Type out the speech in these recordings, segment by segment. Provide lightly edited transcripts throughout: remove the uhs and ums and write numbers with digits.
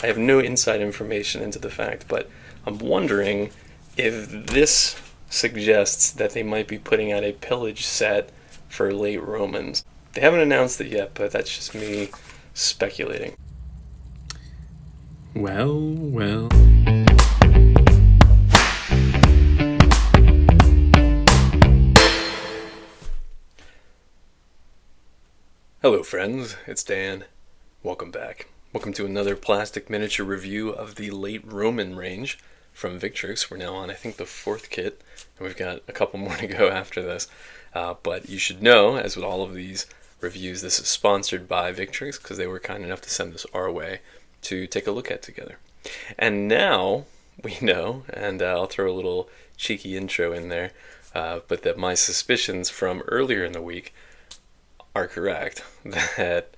I have no inside information into the fact, but I'm wondering if this suggests that they might be putting out a pillage set for late Romans. They haven't announced it yet, but that's just me speculating. Well. Hello, friends. It's Dan. Welcome back. Welcome to another plastic miniature review of the late Roman range from Victrix. We're now on, I think, the fourth kit, and we've got a couple more to go after this. But you should know, as with all of these reviews, this is sponsored by Victrix because they were kind enough to send this our way to take a look at together. And now we know, and I'll throw a little cheeky intro in there, but that my suspicions from earlier in the week are correct, that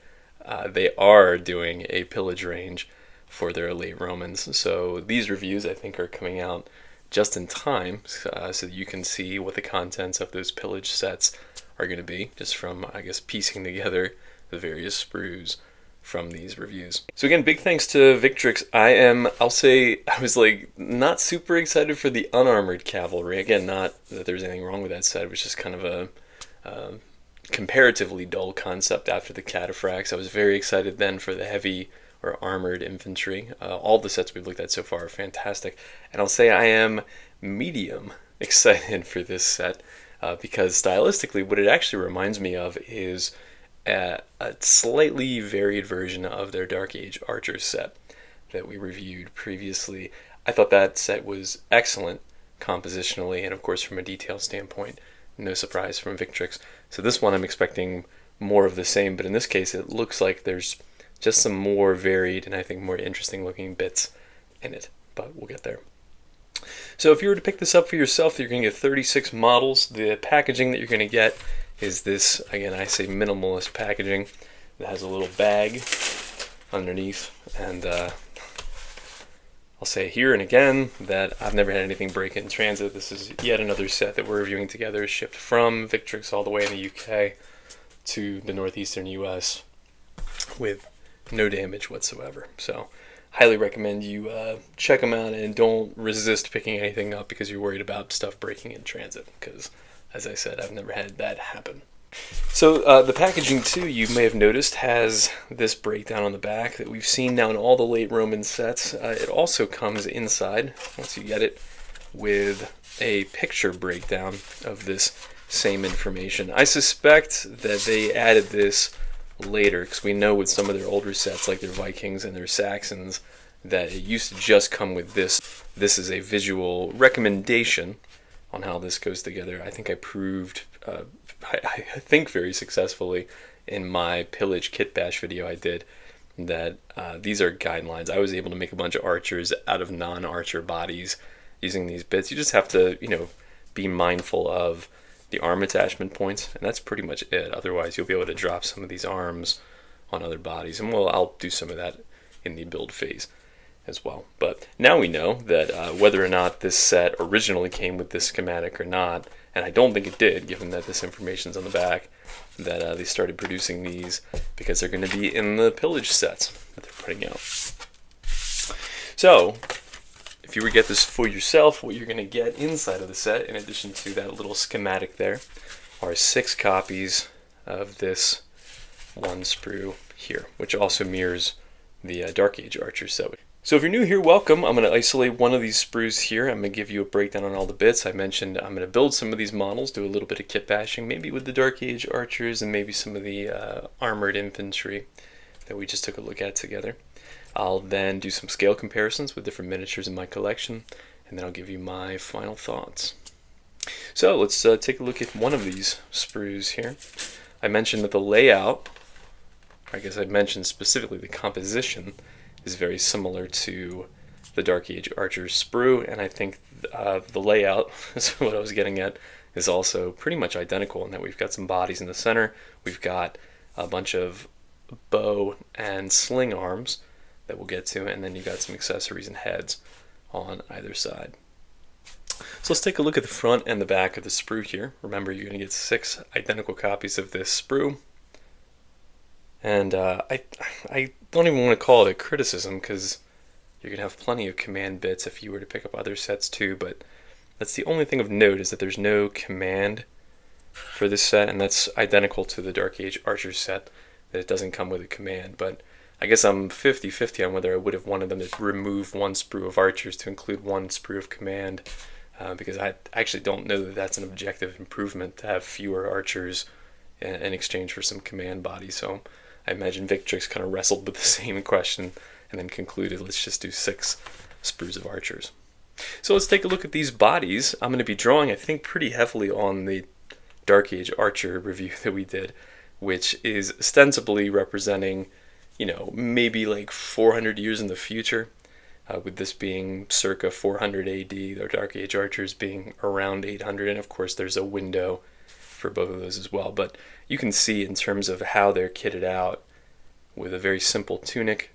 they are doing a pillage range for their late Romans. So these reviews, I think, are coming out just in time so that you can see what the contents of those pillage sets are going to be, just from, I guess, piecing together the various sprues from these reviews. So again, big thanks to Victrix. I'll say, I was like not super excited for the unarmored cavalry. Again, not that there's anything wrong with that set, it was just kind of a comparatively dull concept after the cataphracts. I was very excited then for the heavy or armored infantry. All the sets we've looked at so far are fantastic, and I'll say I am medium excited for this set because stylistically what it actually reminds me of is a slightly varied version of their Dark Age Archers set that we reviewed previously. I thought that set was excellent compositionally and of course from a detail standpoint. No surprise from Victrix. So this one I'm expecting more of the same, but in this case it looks like there's just some more varied and I think more interesting looking bits in it, but we'll get there. So if you were to pick this up for yourself, you're going to get 36 models. The packaging that you're going to get is this, again, I say minimalist packaging that has a little bag underneath, and I'll say here and again that I've never had anything break in transit. This is yet another set that we're reviewing together, shipped from Victrix all the way in the UK to the northeastern US with no damage whatsoever. So highly recommend you check them out and don't resist picking anything up because you're worried about stuff breaking in transit, because as I said, I've never had that happen. So the packaging too, you may have noticed, has this breakdown on the back that we've seen now in all the late Roman sets. It also comes inside, once you get it, with a picture breakdown of this same information. I suspect that they added this later, because we know with some of their older sets, like their Vikings and their Saxons, that it used to just come with this. This is a visual recommendation on how this goes together. I think I proved, I think very successfully in my pillage kit bash video I did, that these are guidelines. I was able to make a bunch of archers out of non-archer bodies using these bits. You just have to, be mindful of the arm attachment points, and that's pretty much it. Otherwise, you'll be able to drop some of these arms on other bodies, and I'll do some of that in the build phase as well. But now we know that whether or not this set originally came with this schematic or not, and I don't think it did, given that this information's on the back, that they started producing these because they're going to be in the pillage sets that they're putting out. So, if you were to get this for yourself, what you're going to get inside of the set, in addition to that little schematic there, are 6 copies of this one sprue here, which also mirrors the Dark Age Archer set. So if you're new here, welcome. I'm going to isolate one of these sprues here. I'm going to give you a breakdown on all the bits. I mentioned I'm going to build some of these models, do a little bit of kit bashing, maybe with the Dark Age Archers and maybe some of the armored infantry that we just took a look at together. I'll then do some scale comparisons with different miniatures in my collection, and then I'll give you my final thoughts. So let's take a look at one of these sprues here. I mentioned that the layout, I guess I mentioned specifically the composition, is very similar to the Dark Age Archer sprue, and I think the layout, is what I was getting at, is also pretty much identical in that we've got some bodies in the center, we've got a bunch of bow and sling arms that we'll get to, and then you've got some accessories and heads on either side. So let's take a look at the front and the back of the sprue here. Remember, you're going to get 6 identical copies of this sprue. And I don't even want to call it a criticism, because You're going to have plenty of command bits if you were to pick up other sets too, but that's the only thing of note, is that there's no command for this set, and that's identical to the Dark Age Archer set, that it doesn't come with a command. But I guess I'm 50-50 on whether I would have wanted them to remove one sprue of archers to include one sprue of command, because I actually don't know that that's an objective improvement to have fewer archers in exchange for some command bodies. So I imagine Victrix kind of wrestled with the same question and then concluded, let's just do 6 sprues of archers. So let's take a look at these bodies. I'm going to be drawing, I think, pretty heavily on the Dark Age Archer review that we did, which is ostensibly representing, maybe like 400 years in the future, with this being circa 400 AD, the Dark Age Archers being around 800, and of course there's a window for both of those as well. But you can see in terms of how they're kitted out, with a very simple tunic,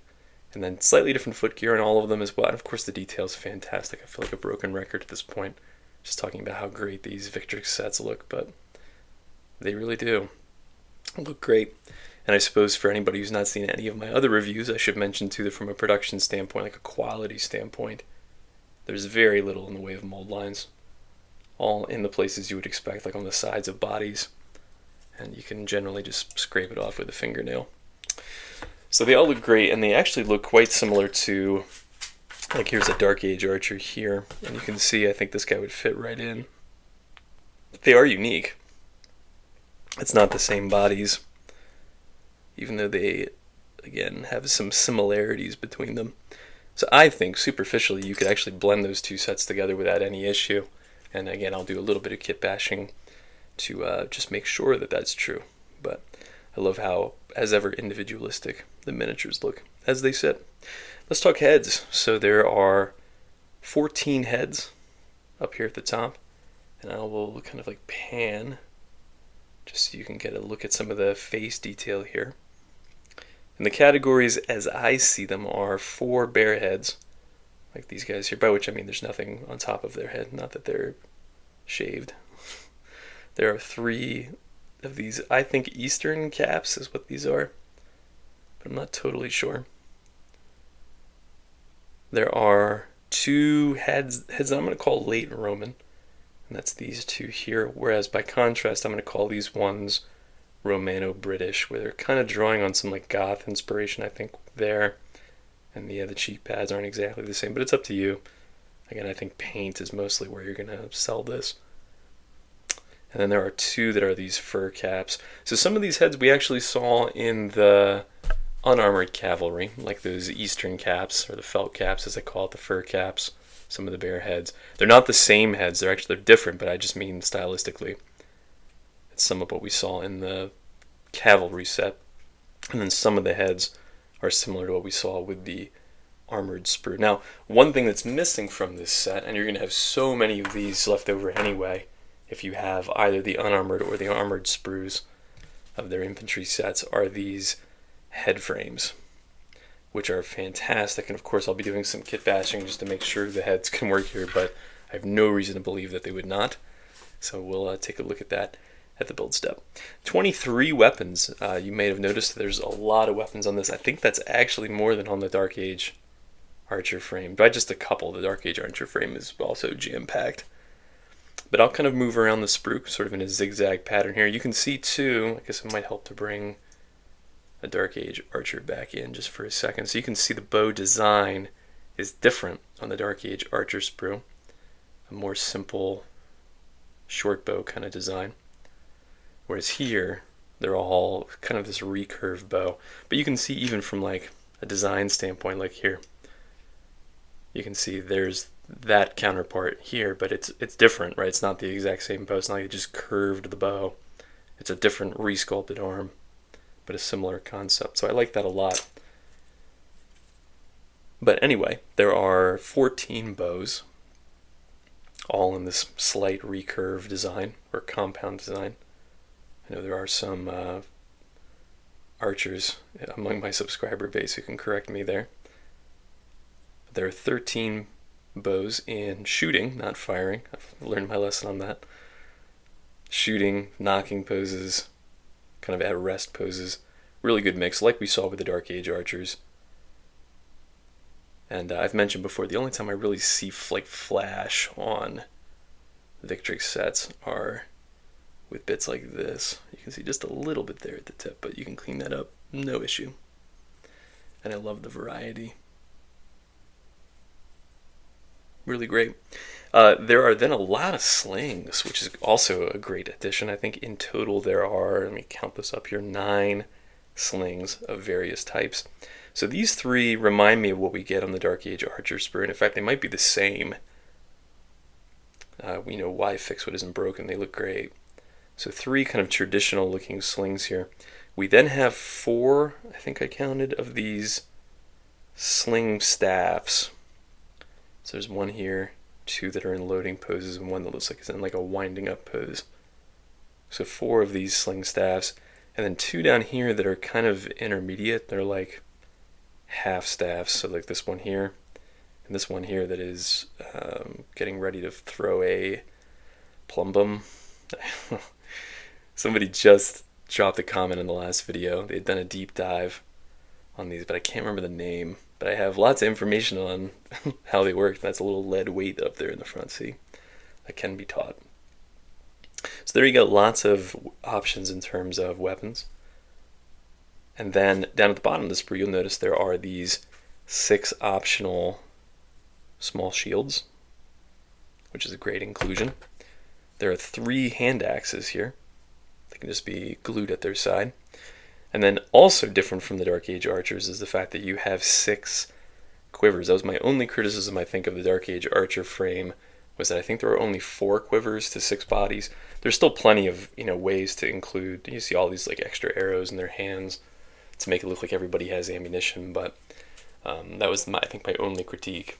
and then slightly different footgear in all of them as well. And of course the detail's fantastic. I feel like a broken record at this point, just talking about how great these Victrix sets look, but they really do look great. And I suppose for anybody who's not seen any of my other reviews, I should mention too that from a production standpoint, like a quality standpoint, there's very little in the way of mold lines. All in the places you would expect, like on the sides of bodies. And you can generally just scrape it off with a fingernail. So they all look great, and they actually look quite similar to, like here's a Dark Age Archer here, and you can see I think this guy would fit right in. They are unique. It's not the same bodies, even though they, again, have some similarities between them. So I think, superficially, you could actually blend those two sets together without any issue. And again, I'll do a little bit of kit bashing to just make sure that that's true. But I love how, as ever, individualistic the miniatures look, as they said. Let's talk heads. So there are 14 heads up here at the top. And I will kind of like pan, just so you can get a look at some of the face detail here. And the categories, as I see them, are 4 bare heads, like these guys here, by which I mean there's nothing on top of their head, not that they're shaved. There are 3 of these, I think Eastern caps is what these are, but I'm not totally sure. There are 2 heads that I'm going to call late Roman, and that's these 2 here, whereas by contrast I'm going to call these ones Romano-British, where they're kind of drawing on some like goth inspiration, I think, there. And the cheek pads aren't exactly the same, but it's up to you. Again, I think paint is mostly where you're going to sell this. And then there are 2 that are these fur caps. So some of these heads we actually saw in the unarmored cavalry, like those Eastern caps, or the felt caps as I call it, the fur caps, some of the bare heads. They're not the same heads, they're different, but I just mean stylistically. It's some of what we saw in the cavalry set. And then some of the heads are similar to what we saw with the armored sprue. Now, one thing that's missing from this set, and you're going to have so many of these left over anyway, if you have either the unarmored or the armored sprues of their infantry sets, are these head frames, which are fantastic. And of course I'll be doing some kit bashing just to make sure the heads can work here, but I have no reason to believe that they would not. So we'll take a look at that at the build step. 23 weapons. You may have noticed there's a lot of weapons on this. I think that's actually more than on the Dark Age Archer frame, by just a couple. The Dark Age Archer frame is also jam-packed. But I'll kind of move around the sprue sort of in a zigzag pattern here. You can see too, I guess it might help to bring a Dark Age Archer back in just for a second. So you can see the bow design is different on the Dark Age Archer sprue. A more simple short bow kind of design. Whereas here, they're all kind of this recurved bow. But you can see even from like a design standpoint, like here, you can see there's that counterpart here, but it's different, right? It's not the exact same bow. It's not like it just curved the bow. It's a different resculpted arm, but a similar concept. So I like that a lot. But anyway, there are 14 bows, all in this slight recurve design, or compound design. I know there are some archers among my subscriber base who can correct me there. There are 13 bows in shooting, not firing. I've learned my lesson on that. Shooting, knocking poses, kind of at rest poses. Really good mix, like we saw with the Dark Age Archers. And I've mentioned before, the only time I really see like flash on Victrix sets are with bits like this. You can see just a little bit there at the tip, but you can clean that up, no issue. And I love the variety. Really great. There are then a lot of slings, which is also a great addition. I think in total there are, let me count this up here, 9 slings of various types. So these 3 remind me of what we get on the Dark Age Archer Sprue, and in fact they might be the same. We know why fix what isn't broken, they look great. So 3 kind of traditional looking slings here. We then have 4, I think I counted, of these sling staffs. So there's 1 here, 2 that are in loading poses, and 1 that looks like it's in like a winding up pose. So 4 of these sling staffs, and then 2 down here that are kind of intermediate. They're like half staffs, so like this one here, and this one here that is getting ready to throw a plumbum. Somebody just dropped a comment in the last video. They had done a deep dive on these, but I can't remember the name. But I have lots of information on how they work. That's a little lead weight up there in the front, see? That can be taught. So there you go, lots of options in terms of weapons. And then down at the bottom of the sprue, you'll notice there are these 6 optional small shields, which is a great inclusion. There are 3 hand axes here. They can just be glued at their side. And then also different from the Dark Age Archers is the fact that you have 6 quivers. That was my only criticism, I think, of the Dark Age Archer frame, was that I think there are only 4 quivers to 6 bodies. There's still plenty of ways to include. You see all these like extra arrows in their hands to make it look like everybody has ammunition, but that was I think my only critique.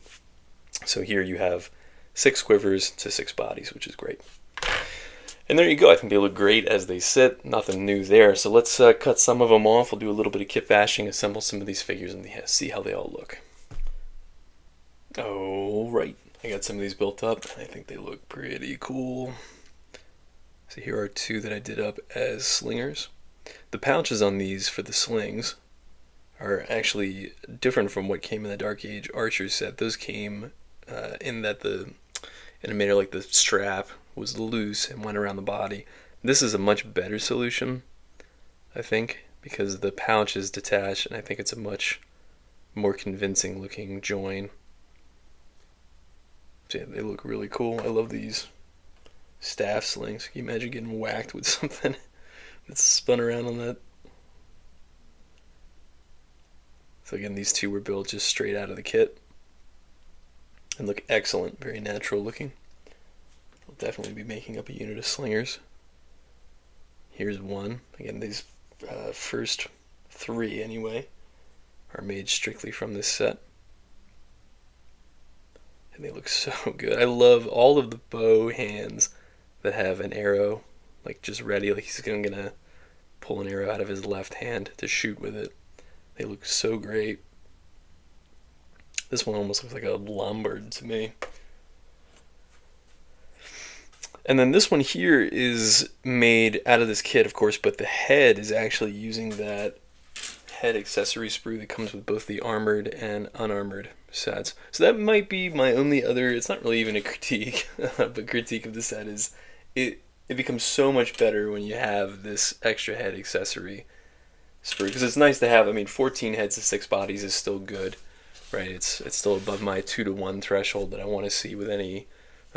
So here you have 6 quivers to 6 bodies, which is great. And there you go. I think they look great as they sit. Nothing new there. So let's cut some of them off. We'll do a little bit of kit bashing, assemble some of these figures, and see how they all look. All right. I got some of these built up. I think they look pretty cool. So here are 2 that I did up as slingers. The pouches on these for the slings are actually different from what came in the Dark Age Archer set. Those came in a manner like the strap was loose and went around the body. This is a much better solution, I think, because the pouch is detached, and I think it's a much more convincing looking join. So yeah, they look really cool. I love these staff slings. Can you imagine getting whacked with something that's spun around on that? So again, these 2 were built just straight out of the kit and look excellent, very natural looking. I'll definitely be making up a unit of slingers. Here's 1. Again, these first 3 anyway are made strictly from this set. And they look so good. I love all of the bow hands that have an arrow like just ready, like he's gonna pull an arrow out of his left hand to shoot with it. They look so great. This one almost looks like a Lombard to me. And then this one here is made out of this kit, of course, but the head is actually using that head accessory sprue that comes with both the armored and unarmored sets. So that might be my only other, it's not really even a critique, but critique of the set is it becomes so much better when you have this extra head accessory sprue. Because it's nice to have, 14 heads to 6 bodies is still good, right? It's still above my 2-to-1 threshold that I want to see with any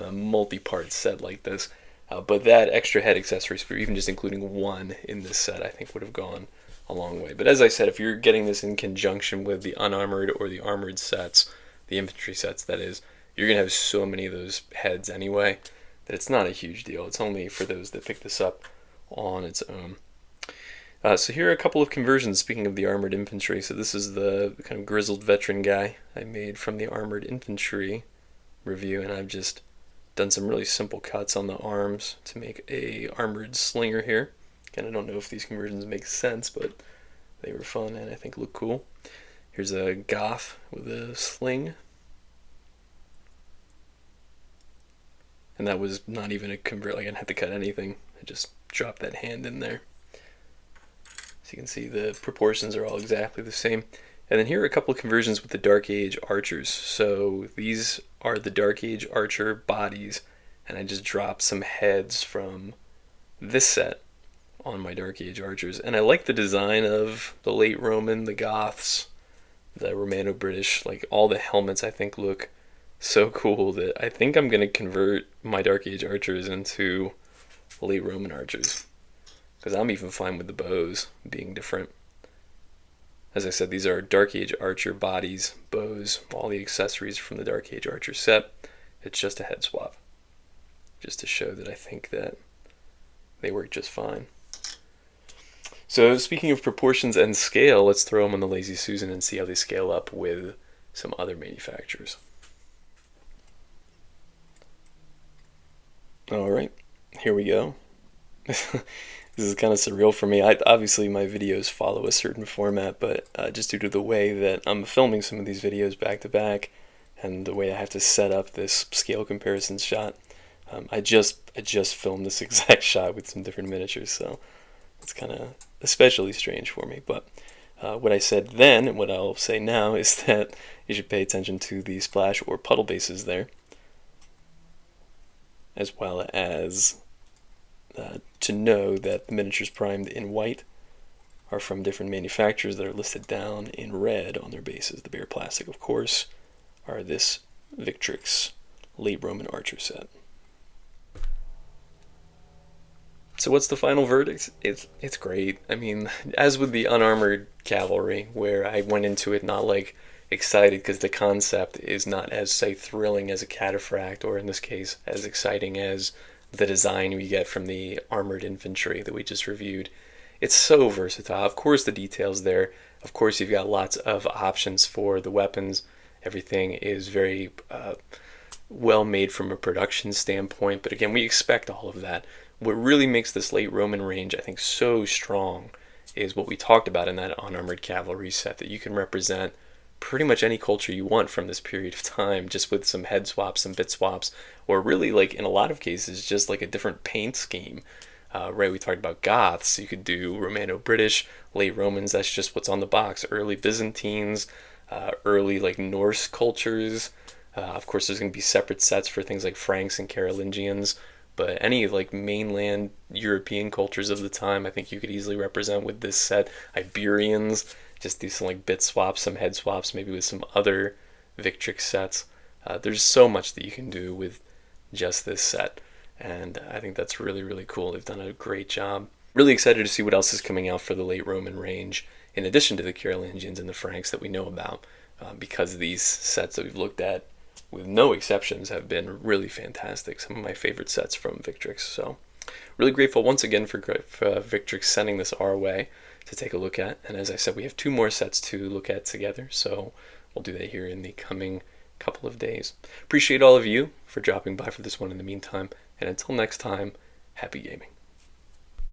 multi-part set like this, but that extra head accessory sprue, even just including 1 in this set, I think would have gone a long way. But as I said, if you're getting this in conjunction with the unarmored or the armored sets, the infantry sets that is, you're going to have so many of those heads anyway that it's not a huge deal. It's only for those that pick this up on its own. So here are a couple of conversions, speaking of the armored infantry. So this is the kind of grizzled veteran guy I made from the armored infantry review, and I've just done some really simple cuts on the arms to make a armored slinger here. Again, I don't know if these conversions make sense, but they were fun and I think look cool. Here's a goth with a sling. And that was not even a convert, like I didn't have to cut anything. I just dropped that hand in there. So you can see the proportions are all exactly the same. And then here are a couple of conversions with the Dark Age archers. So these are the Dark Age archer bodies, and I just dropped some heads from this set on my Dark Age archers. And I like the design of the late Roman, the Goths, the Romano-British, like all the helmets I think look so cool that I think I'm going to convert my Dark Age archers into late Roman archers. Because I'm even fine with the bows being different. As I said, these are Dark Age archer bodies, bows, all the accessories from the Dark Age archer set. It's just a head swap. Just to show that I think that they work just fine. So speaking of proportions and scale, let's throw them on the Lazy Susan and see how they scale up with some other manufacturers. Alright, here we go. This is kind of surreal for me. Obviously, my videos follow a certain format, but just due to the way that I'm filming some of these videos back to back, and the way I have to set up this scale comparison shot, I just filmed this exact shot with some different miniatures, so it's kind of especially strange for me. But what I said then, and what I'll say now, is that you should pay attention to the splash or puddle bases there, as well as to know that the miniatures primed in white are from different manufacturers that are listed down in red on their bases. The bare plastic, of course, are this Victrix late Roman archer set. So what's the final verdict? It's great. I mean, as with the unarmored cavalry, where I went into it not like excited because the concept is not as, say, thrilling as a cataphract, or in this case, as exciting as the design we get from the armored infantry that we just reviewed. It's so versatile. Of course the details there. Of course you've got lots of options for the weapons. Everything is very well made from a production standpoint, but again, we expect all of that. What really makes this late Roman range, I think, so strong is what we talked about in that unarmored cavalry set, that you can represent pretty much any culture you want from this period of time, just with some head swaps, some bit swaps, or really, like in a lot of cases, just like a different paint scheme. Right, we talked about Goths. You could do Romano-British, late Romans. That's just what's on the box. Early Byzantines, early like Norse cultures. Of course, there's going to be separate sets for things like Franks and Carolingians. But any like mainland European cultures of the time, I think you could easily represent with this set. Iberians. Just do some like bit swaps, some head swaps, maybe with some other Victrix sets. There's so much that you can do with just this set, and I think that's really, really cool. They've done a great job. Really excited to see what else is coming out for the late Roman range, in addition to the Carolingians and the Franks that we know about, because these sets that we've looked at, with no exceptions, have been really fantastic. Some of my favorite sets from Victrix. So really grateful once again for Victrix sending this our way to take a look at. And as I said, we have 2 more sets to look at together, so we'll do that here in the coming couple of days. Appreciate all of you for dropping by for this one in the meantime, and until next time, happy gaming.